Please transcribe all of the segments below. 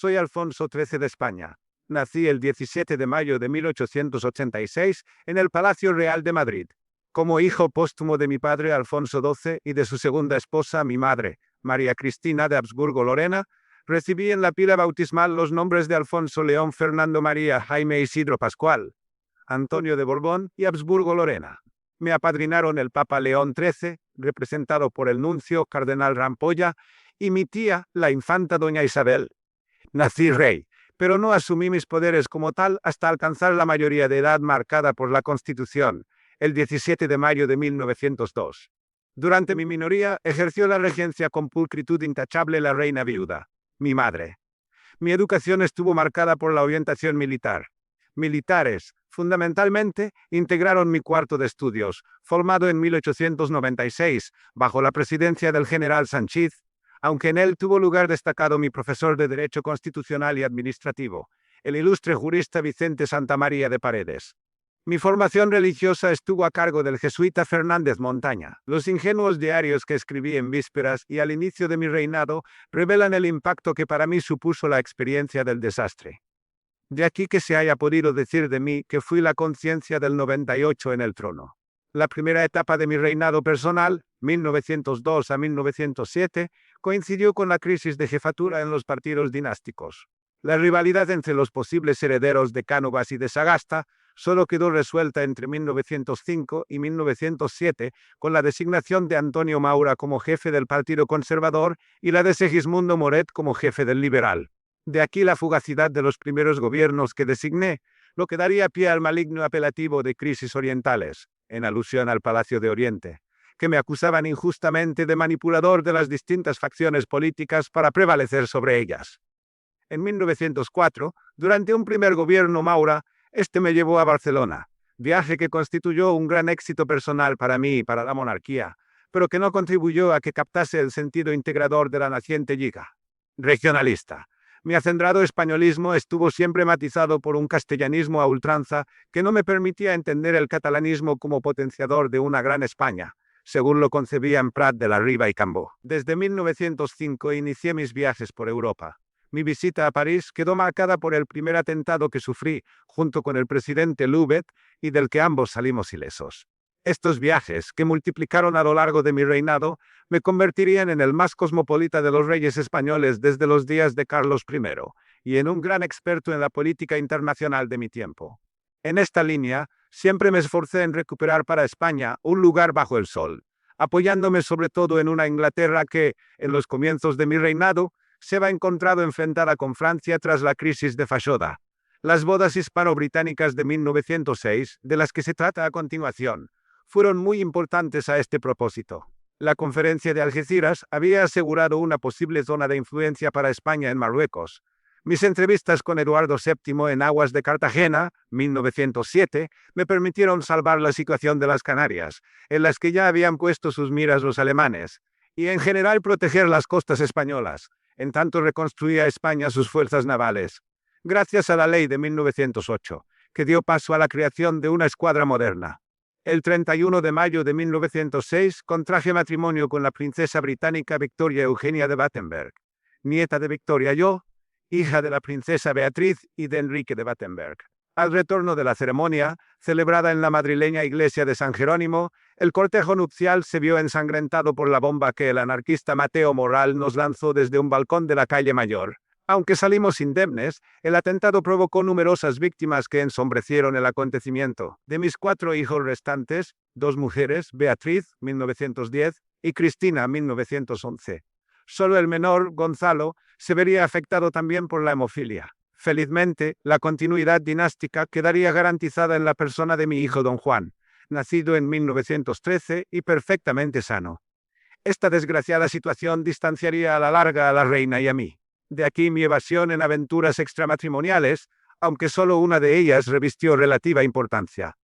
Soy Alfonso XIII de España. Nací el 17 de mayo de 1886 en el Palacio Real de Madrid, como hijo póstumo de mi padre Alfonso XII y de su segunda esposa, mi madre, María Cristina de Habsburgo-Lorena. Recibí en la pila bautismal los nombres de Alfonso León Fernando María Jaime Isidro Pascual, Antonio de Borbón y Habsburgo-Lorena. Me apadrinaron el Papa León XIII, representado por el nuncio Cardenal Rampolla, y mi tía, la infanta doña Isabel. Nací rey, pero no asumí mis poderes como tal hasta alcanzar la mayoría de edad marcada por la Constitución, el 17 de mayo de 1902. Durante mi minoría ejerció la regencia con pulcritud intachable la reina viuda, mi madre. Mi educación estuvo marcada por la orientación militar. Militares, fundamentalmente, integraron mi cuarto de estudios, formado en 1896, bajo la presidencia del general Sanchís, aunque en él tuvo lugar destacado mi profesor de Derecho Constitucional y Administrativo, el ilustre jurista Vicente Santamaría de Paredes. Mi formación religiosa estuvo a cargo del jesuita Fernández Montaña. Los ingenuos diarios que escribí en vísperas y al inicio de mi reinado revelan el impacto que para mí supuso la experiencia del desastre. De aquí que se haya podido decir de mí que fui la conciencia del 98 en el trono. La primera etapa de mi reinado personal, 1902 a 1907, coincidió con la crisis de jefatura en los partidos dinásticos. La rivalidad entre los posibles herederos de Cánovas y de Sagasta solo quedó resuelta entre 1905 y 1907 con la designación de Antonio Maura como jefe del Partido Conservador y la de Segismundo Moret como jefe del Liberal. De aquí la fugacidad de los primeros gobiernos que designé, lo que daría pie al maligno apelativo de crisis orientales, en alusión al Palacio de Oriente, que me acusaban injustamente de manipulador de las distintas facciones políticas para prevalecer sobre ellas. En 1904, durante un primer gobierno Maura, este me llevó a Barcelona, viaje que constituyó un gran éxito personal para mí y para la monarquía, pero que no contribuyó a que captase el sentido integrador de la naciente lliga. Regionalista. Mi acendrado españolismo estuvo siempre matizado por un castellanismo a ultranza que no me permitía entender el catalanismo como potenciador de una gran España, según lo concebían Prat de la Riba y Cambó. Desde 1905 inicié mis viajes por Europa. Mi visita a París quedó marcada por el primer atentado que sufrí, junto con el presidente Loubet, y del que ambos salimos ilesos. Estos viajes, que multiplicaron a lo largo de mi reinado, me convertirían en el más cosmopolita de los reyes españoles desde los días de Carlos I, y en un gran experto en la política internacional de mi tiempo. En esta línea, siempre me esforcé en recuperar para España un lugar bajo el sol, apoyándome sobre todo en una Inglaterra que, en los comienzos de mi reinado, se va encontrado enfrentada con Francia tras la crisis de Fashoda. Las bodas hispano-británicas de 1906, de las que se trata a continuación, fueron muy importantes a este propósito. La conferencia de Algeciras había asegurado una posible zona de influencia para España en Marruecos. Mis entrevistas con Eduardo VII en aguas de Cartagena, 1907, me permitieron salvar la situación de las Canarias, en las que ya habían puesto sus miras los alemanes, y en general proteger las costas españolas, en tanto reconstruía España sus fuerzas navales. Gracias a la ley de 1908, que dio paso a la creación de una escuadra moderna. El 31 de mayo de 1906 contraje matrimonio con la princesa británica Victoria Eugenia de Battenberg, nieta de Victoria Yo, hija de la princesa Beatriz y de Enrique de Battenberg. Al retorno de la ceremonia, celebrada en la madrileña iglesia de San Jerónimo, el cortejo nupcial se vio ensangrentado por la bomba que el anarquista Mateo Moral nos lanzó desde un balcón de la calle Mayor. Aunque salimos indemnes, el atentado provocó numerosas víctimas que ensombrecieron el acontecimiento. De mis 4 hijos restantes, 2 mujeres, Beatriz, 1910, y Cristina, 1911. Solo el menor, Gonzalo, se vería afectado también por la hemofilia. Felizmente, la continuidad dinástica quedaría garantizada en la persona de mi hijo don Juan, nacido en 1913 y perfectamente sano. Esta desgraciada situación distanciaría a la larga a la reina y a mí. De aquí mi evasión en aventuras extramatrimoniales, aunque solo una de ellas revistió relativa importancia.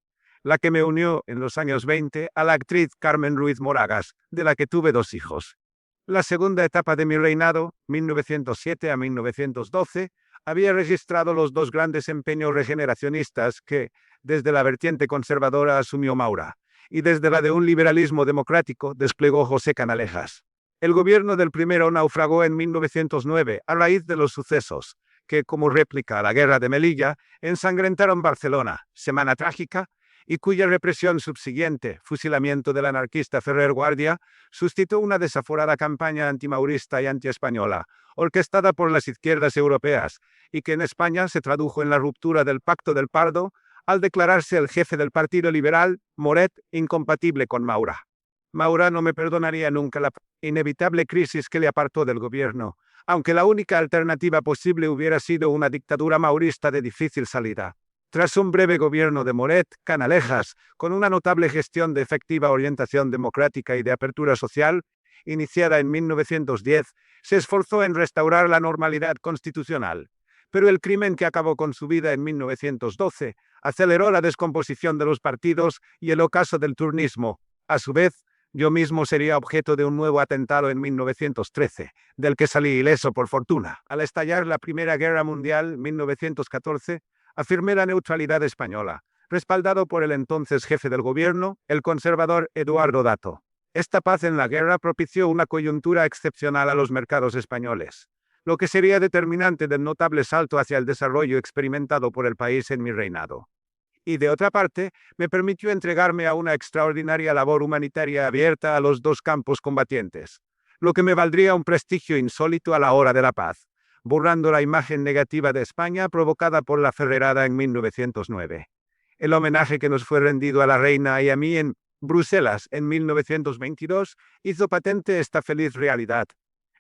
La que me unió, en los años 20, a la actriz Carmen Ruiz Moragas, de la que tuve 2 hijos. La segunda etapa de mi reinado, 1907 a 1912, había registrado los 2 grandes empeños regeneracionistas que, desde la vertiente conservadora asumió Maura, y desde la de un liberalismo democrático desplegó José Canalejas. El gobierno del primero naufragó en 1909 a raíz de los sucesos, que, como réplica a la guerra de Melilla, ensangrentaron Barcelona, Semana Trágica, y cuya represión subsiguiente, fusilamiento del anarquista Ferrer Guardia, suscitó una desaforada campaña antimaurista y antiespañola, orquestada por las izquierdas europeas, y que en España se tradujo en la ruptura del Pacto del Pardo, al declararse el jefe del Partido Liberal, Moret, incompatible con Maura. Maura no me perdonaría nunca la inevitable crisis que le apartó del gobierno, aunque la única alternativa posible hubiera sido una dictadura maurista de difícil salida. Tras un breve gobierno de Moret, Canalejas, con una notable gestión de efectiva orientación democrática y de apertura social, iniciada en 1910, se esforzó en restaurar la normalidad constitucional. Pero el crimen que acabó con su vida en 1912 aceleró la descomposición de los partidos y el ocaso del turnismo. A su vez, yo mismo sería objeto de un nuevo atentado en 1913, del que salí ileso por fortuna. Al estallar la Primera Guerra Mundial, 1914, afirmé la neutralidad española, respaldado por el entonces jefe del gobierno, el conservador Eduardo Dato. Esta paz en la guerra propició una coyuntura excepcional a los mercados españoles, lo que sería determinante del notable salto hacia el desarrollo experimentado por el país en mi reinado. Y de otra parte, me permitió entregarme a una extraordinaria labor humanitaria abierta a los dos campos combatientes, lo que me valdría un prestigio insólito a la hora de la paz, borrando la imagen negativa de España provocada por la Ferrerada en 1909. El homenaje que nos fue rendido a la reina y a mí en Bruselas en 1922 hizo patente esta feliz realidad.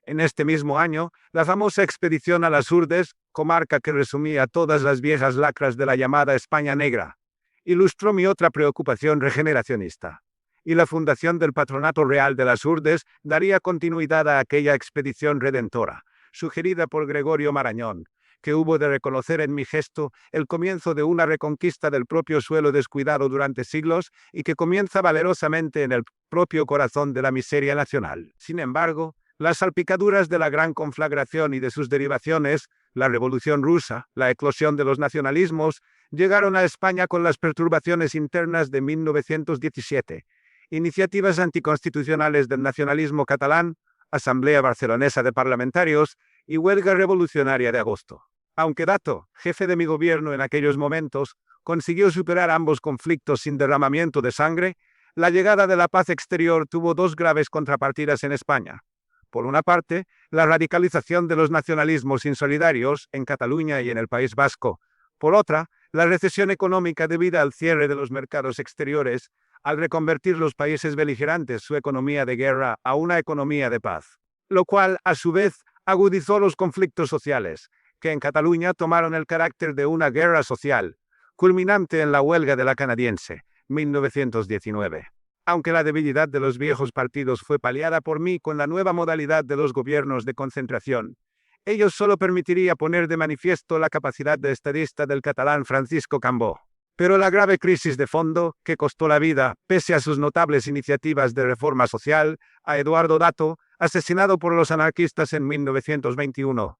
En este mismo año, la famosa expedición a las Urdes, comarca que resumía todas las viejas lacras de la llamada España Negra, ilustró mi otra preocupación regeneracionista. Y la fundación del Patronato Real de las Urdes daría continuidad a aquella expedición redentora, sugerida por Gregorio Marañón, que hubo de reconocer en mi gesto el comienzo de una reconquista del propio suelo descuidado durante siglos y que comienza valerosamente en el propio corazón de la miseria nacional. Sin embargo, las salpicaduras de la gran conflagración y de sus derivaciones, la Revolución Rusa, la eclosión de los nacionalismos, llegaron a España con las perturbaciones internas de 1917, iniciativas anticonstitucionales del nacionalismo catalán, Asamblea Barcelonesa de Parlamentarios y huelga revolucionaria de agosto. Aunque Dato, jefe de mi gobierno en aquellos momentos, consiguió superar ambos conflictos sin derramamiento de sangre, la llegada de la paz exterior tuvo dos graves contrapartidas en España. Por una parte, la radicalización de los nacionalismos insolidarios en Cataluña y en el País Vasco. Por otra, la recesión económica debida al cierre de los mercados exteriores, al reconvertir los países beligerantes su economía de guerra a una economía de paz, lo cual, a su vez, agudizó los conflictos sociales, que en Cataluña tomaron el carácter de una guerra social, culminante en la huelga de la canadiense, 1919. Aunque la debilidad de los viejos partidos fue paliada por mí con la nueva modalidad de los gobiernos de concentración, ello solo permitiría poner de manifiesto la capacidad de estadista del catalán Francisco Cambó. Pero la grave crisis de fondo, que costó la vida, pese a sus notables iniciativas de reforma social, a Eduardo Dato, asesinado por los anarquistas en 1921,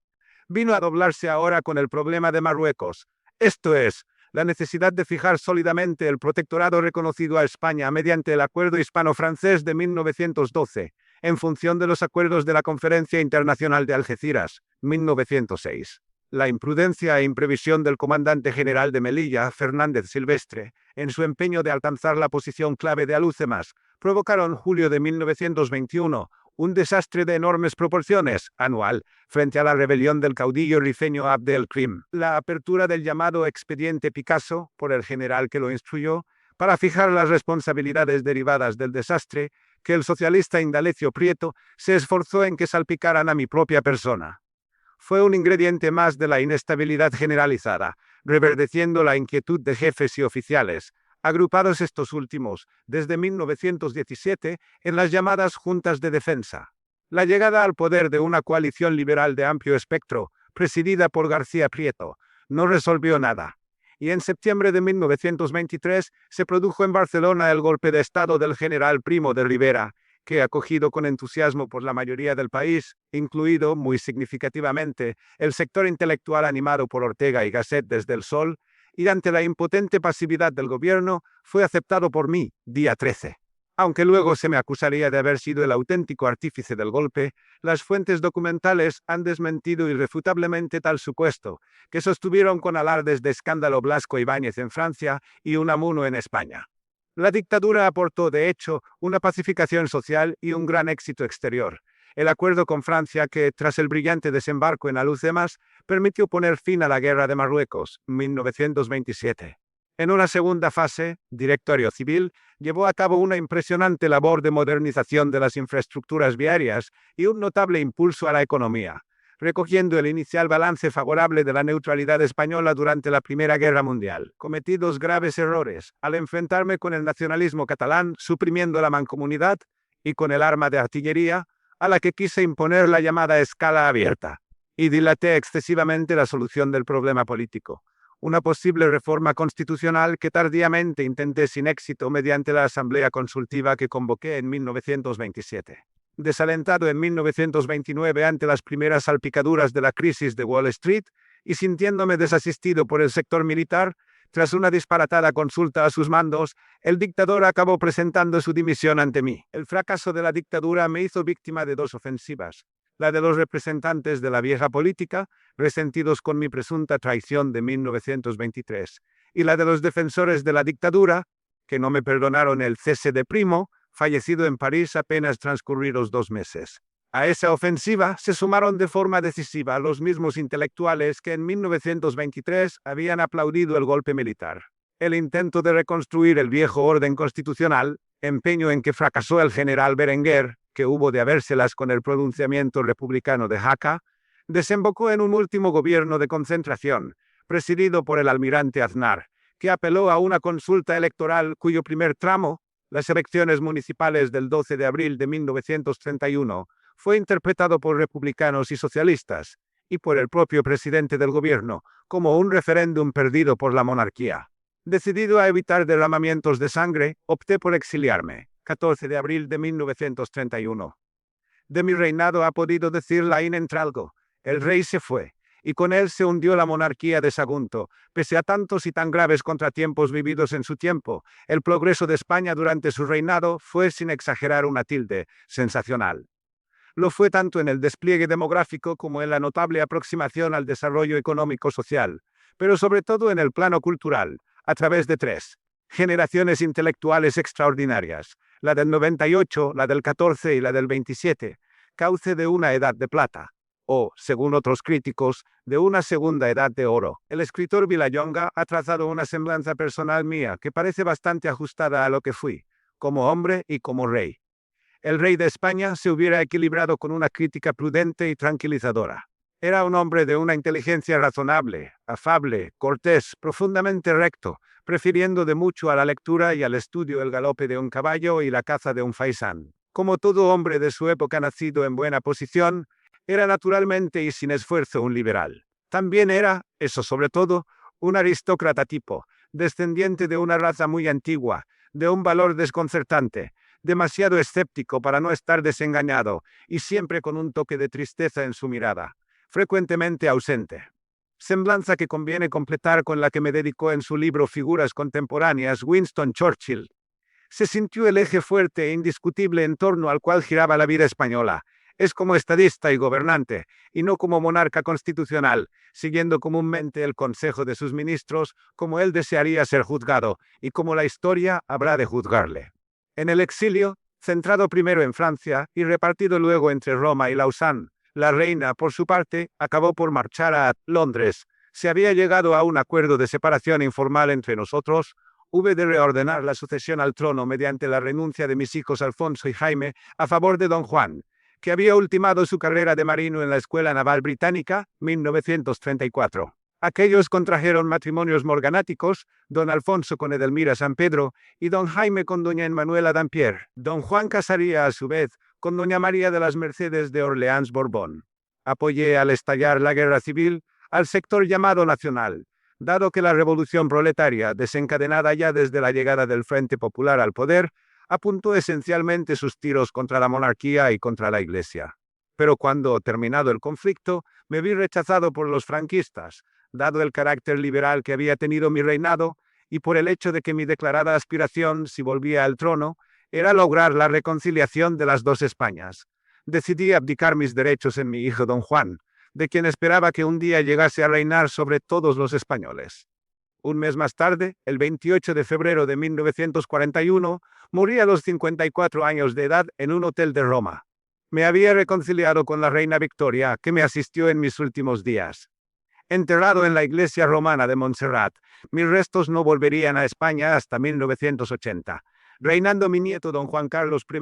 vino a doblarse ahora con el problema de Marruecos, esto es, la necesidad de fijar sólidamente el protectorado reconocido a España mediante el Acuerdo Hispano-Francés de 1912, en función de los acuerdos de la Conferencia Internacional de Algeciras, 1906. La imprudencia e imprevisión del comandante general de Melilla, Fernández Silvestre, en su empeño de alcanzar la posición clave de Alhucemas, provocaron julio de 1921 un desastre de enormes proporciones, anual, frente a la rebelión del caudillo rifeño Abd el-Krim. La apertura del llamado expediente Picasso, por el general que lo instruyó, para fijar las responsabilidades derivadas del desastre, que el socialista Indalecio Prieto se esforzó en que salpicaran a mi propia persona. Fue un ingrediente más de la inestabilidad generalizada, reverdeciendo la inquietud de jefes y oficiales, agrupados estos últimos, desde 1917, en las llamadas Juntas de Defensa. La llegada al poder de una coalición liberal de amplio espectro, presidida por García Prieto, no resolvió nada. Y en septiembre de 1923 se produjo en Barcelona el golpe de Estado del general Primo de Rivera, que, acogido con entusiasmo por la mayoría del país, incluido, muy significativamente, el sector intelectual animado por Ortega y Gasset desde el Sol, y ante la impotente pasividad del gobierno, fue aceptado por mí, día 13. Aunque luego se me acusaría de haber sido el auténtico artífice del golpe, las fuentes documentales han desmentido irrefutablemente tal supuesto, que sostuvieron con alardes de escándalo Blasco Ibáñez en Francia y Unamuno en España. La dictadura aportó, de hecho, una pacificación social y un gran éxito exterior. El acuerdo con Francia que, tras el brillante desembarco en Alhucemas, permitió poner fin a la Guerra de Marruecos, 1927. En una segunda fase, Directorio Civil llevó a cabo una impresionante labor de modernización de las infraestructuras viarias y un notable impulso a la economía, recogiendo el inicial balance favorable de la neutralidad española durante la Primera Guerra Mundial. Cometí dos graves errores al enfrentarme con el nacionalismo catalán, suprimiendo la mancomunidad, y con el arma de artillería, a la que quise imponer la llamada escala abierta, y dilaté excesivamente la solución del problema político. Una posible reforma constitucional que tardíamente intenté sin éxito mediante la Asamblea Consultiva que convoqué en 1927. Desalentado en 1929 ante las primeras salpicaduras de la crisis de Wall Street y sintiéndome desasistido por el sector militar, tras una disparatada consulta a sus mandos, el dictador acabó presentando su dimisión ante mí. El fracaso de la dictadura me hizo víctima de dos ofensivas: la de los representantes de la vieja política, resentidos con mi presunta traición de 1923, y la de los defensores de la dictadura, que no me perdonaron el cese de Primo, fallecido en París apenas transcurridos 2 meses. A esa ofensiva se sumaron de forma decisiva los mismos intelectuales que en 1923 habían aplaudido el golpe militar. El intento de reconstruir el viejo orden constitucional, empeño en que fracasó el general Berenguer, que hubo de habérselas con el pronunciamiento republicano de Jaca, desembocó en un último gobierno de concentración, presidido por el almirante Aznar, que apeló a una consulta electoral cuyo primer tramo, las elecciones municipales del 12 de abril de 1931, fue interpretado por republicanos y socialistas, y por el propio presidente del gobierno, como un referéndum perdido por la monarquía. Decidido a evitar derramamientos de sangre, opté por exiliarme. 14 de abril de 1931. De mi reinado ha podido decir Laín Entralgo: el rey se fue, y con él se hundió la monarquía de Sagunto. Pese a tantos y tan graves contratiempos vividos en su tiempo, el progreso de España durante su reinado fue, sin exagerar una tilde, sensacional. Lo fue tanto en el despliegue demográfico como en la notable aproximación al desarrollo económico-social, pero sobre todo en el plano cultural, a través de 3 generaciones intelectuales extraordinarias: la del 98, la del 14 y la del 27, cauce de una edad de plata, o, según otros críticos, de una segunda edad de oro. El escritor Vilallonga ha trazado una semblanza personal mía que parece bastante ajustada a lo que fui, como hombre y como rey. El rey de España se hubiera equilibrado con una crítica prudente y tranquilizadora. Era un hombre de una inteligencia razonable, afable, cortés, profundamente recto, prefiriendo de mucho a la lectura y al estudio el galope de un caballo y la caza de un faisán. Como todo hombre de su época nacido en buena posición, era naturalmente y sin esfuerzo un liberal. También era, eso sobre todo, un aristócrata tipo, descendiente de una raza muy antigua, de un valor desconcertante, demasiado escéptico para no estar desengañado, y siempre con un toque de tristeza en su mirada, frecuentemente ausente. Semblanza que conviene completar con la que me dedicó en su libro Figuras Contemporáneas Winston Churchill. Se sintió el eje fuerte e indiscutible en torno al cual giraba la vida española. Es como estadista y gobernante, y no como monarca constitucional, siguiendo comúnmente el consejo de sus ministros, como él desearía ser juzgado, y como la historia habrá de juzgarle. En el exilio, centrado primero en Francia y repartido luego entre Roma y Lausanne, la reina, por su parte, acabó por marchar a Londres. Se había llegado a un acuerdo de separación informal entre nosotros. Hube de reordenar la sucesión al trono mediante la renuncia de mis hijos Alfonso y Jaime a favor de don Juan, que había ultimado su carrera de marino en la Escuela Naval Británica, 1934. Aquellos contrajeron matrimonios morganáticos, don Alfonso con Edelmira San Pedro y don Jaime con doña Emmanuela Dampierre. Don Juan casaría a su vez con doña María de las Mercedes de Orleans Borbón. Apoyé al estallar la guerra civil al sector llamado nacional, dado que la revolución proletaria, desencadenada ya desde la llegada del Frente Popular al poder, apuntó esencialmente sus tiros contra la monarquía y contra la Iglesia. Pero cuando, terminado el conflicto, me vi rechazado por los franquistas, dado el carácter liberal que había tenido mi reinado, y por el hecho de que mi declarada aspiración, si volvía al trono, era lograr la reconciliación de las dos Españas. Decidí abdicar mis derechos en mi hijo don Juan, de quien esperaba que un día llegase a reinar sobre todos los españoles. Un mes más tarde, el 28 de febrero de 1941, morí a los 54 años de edad en un hotel de Roma. Me había reconciliado con la reina Victoria, que me asistió en mis últimos días. Enterrado en la iglesia romana de Montserrat, mis restos no volverían a España hasta 1980, reinando mi nieto don Juan Carlos I.